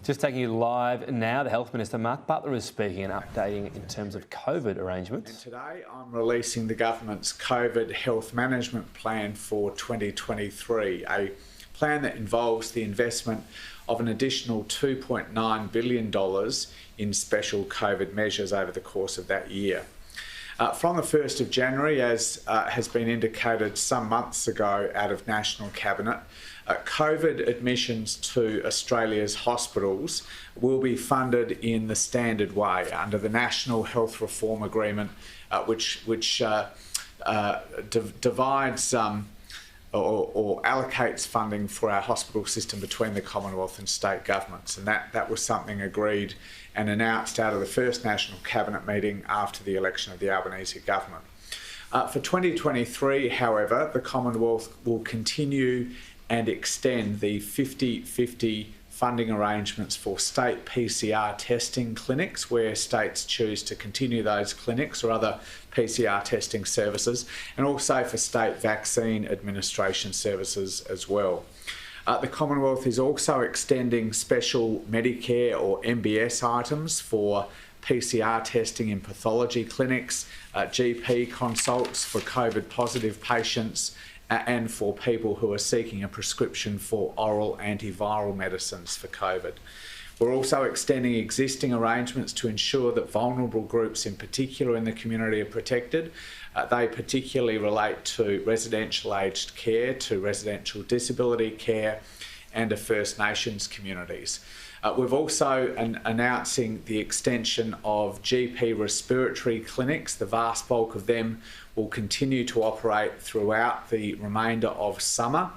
Just taking you live now, the Health Minister Mark Butler is speaking and updating in terms of COVID arrangements. And today I'm releasing the government's COVID health management plan for 2023, a plan that involves the investment of an additional $2.9 billion in special COVID measures over the course of that year. From the 1st of January, as has been indicated some months ago out of National Cabinet, COVID admissions to Australia's hospitals will be funded in the standard way under the National Health Reform Agreement, which divides or allocates funding for our hospital system between the Commonwealth and state governments. And that was something agreed and announced out of the first National Cabinet meeting after the election of the Albanese government. For 2023, however, the Commonwealth will continue and extend the 50-50 funding arrangements for state PCR testing clinics, where states choose to continue those clinics or other PCR testing services, and also for state vaccine administration services as well. The Commonwealth is also extending special Medicare or MBS items for PCR testing in pathology clinics, GP consults for COVID positive patients, and for people who are seeking a prescription for oral antiviral medicines for COVID. We're also extending existing arrangements to ensure that vulnerable groups in particular in the community are protected. They particularly relate to residential aged care, to residential disability care, and to First Nations communities. We've also announcing the extension of GP respiratory clinics. The vast bulk of them will continue to operate throughout the remainder of summer,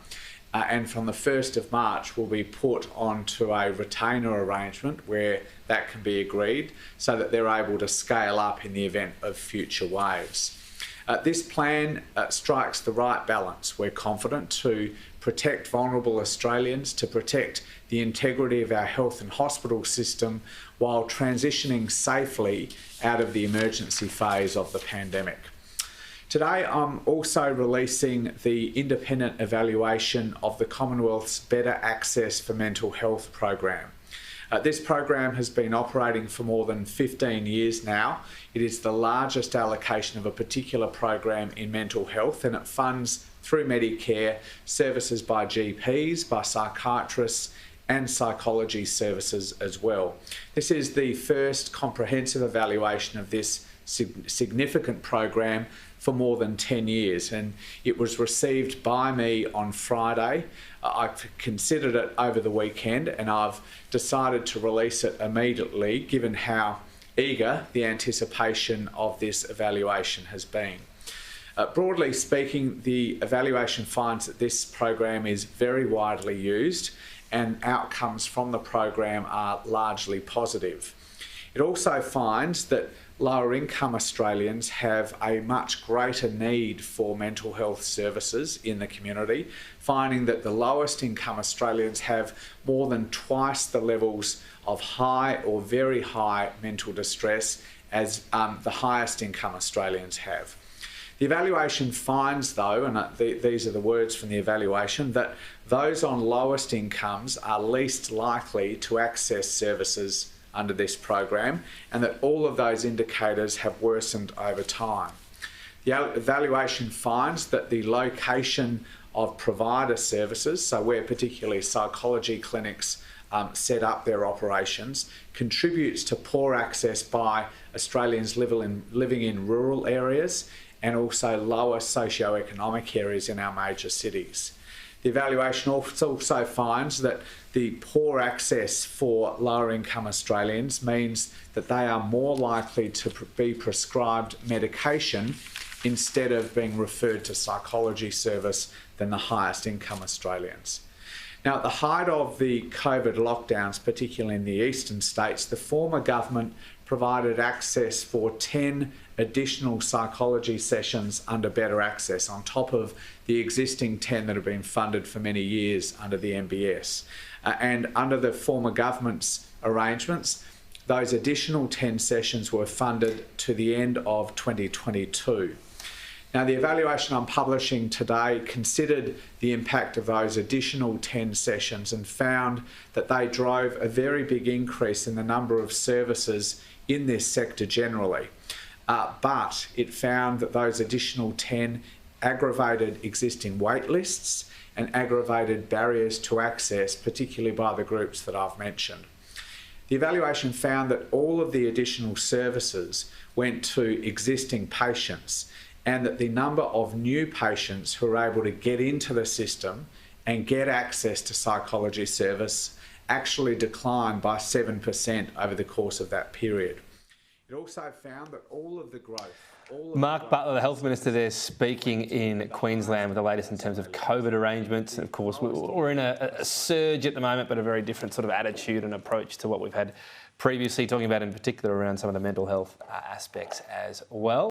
and from the 1st of March will be put onto a retainer arrangement where that can be agreed so that they're able to scale up in the event of future waves. This plan strikes the right balance, we're confident, to protect vulnerable Australians, to protect the integrity of our health and hospital system while transitioning safely out of the emergency phase of the pandemic. Today I'm also releasing the independent evaluation of the Commonwealth's Better Access for Mental Health program. This program has been operating for more than 15 years now. It is the largest allocation of a particular program in mental health, and it funds through Medicare services by GPs, by psychiatrists, and psychology services as well. This is the first comprehensive evaluation of this significant program for more than 10 years, and it was received by me on Friday. I've considered it over the weekend, and I've decided to release it immediately given how eager the anticipation of this evaluation has been. Broadly speaking, the evaluation finds that this program is very widely used and outcomes from the program are largely positive. It also finds that lower income Australians have a much greater need for mental health services in the community, finding that the lowest income Australians have more than twice the levels of high or very high mental distress as the highest income Australians have. The evaluation finds, though, and these are the words from the evaluation, that those on lowest incomes are least likely to access services under this program, and that all of those indicators have worsened over time. The evaluation finds that the location of provider services, so where particularly psychology clinics set up their operations, contributes to poor access by Australians living in rural areas and also lower socioeconomic areas in our major cities. The evaluation also finds that the poor access for lower income Australians means that they are more likely to be prescribed medication instead of being referred to psychology service than the highest income Australians. Now, at the height of the COVID lockdowns, particularly in the eastern states, the former government provided access for 10 additional psychology sessions under Better Access, on top of the existing 10 that have been funded for many years under the MBS. And under the former government's arrangements, those additional 10 sessions were funded to the end of 2022. Now, the evaluation I'm publishing today considered the impact of those additional 10 sessions and found that they drove a very big increase in the number of services in this sector generally. But it found that those additional 10 aggravated existing wait lists and aggravated barriers to access, particularly by the groups that I've mentioned. The evaluation found that all of the additional services went to existing patients, and that the number of new patients who were able to get into the system and get access to psychology service actually declined by 7% over the course of that period. It also found that all of the growth... Mark Butler, the Health Minister there, speaking in Queensland with the latest in terms of COVID arrangements. And of course, we're in a surge at the moment, but a very different sort of attitude and approach to what we've had previously, talking about in particular around some of the mental health aspects as well.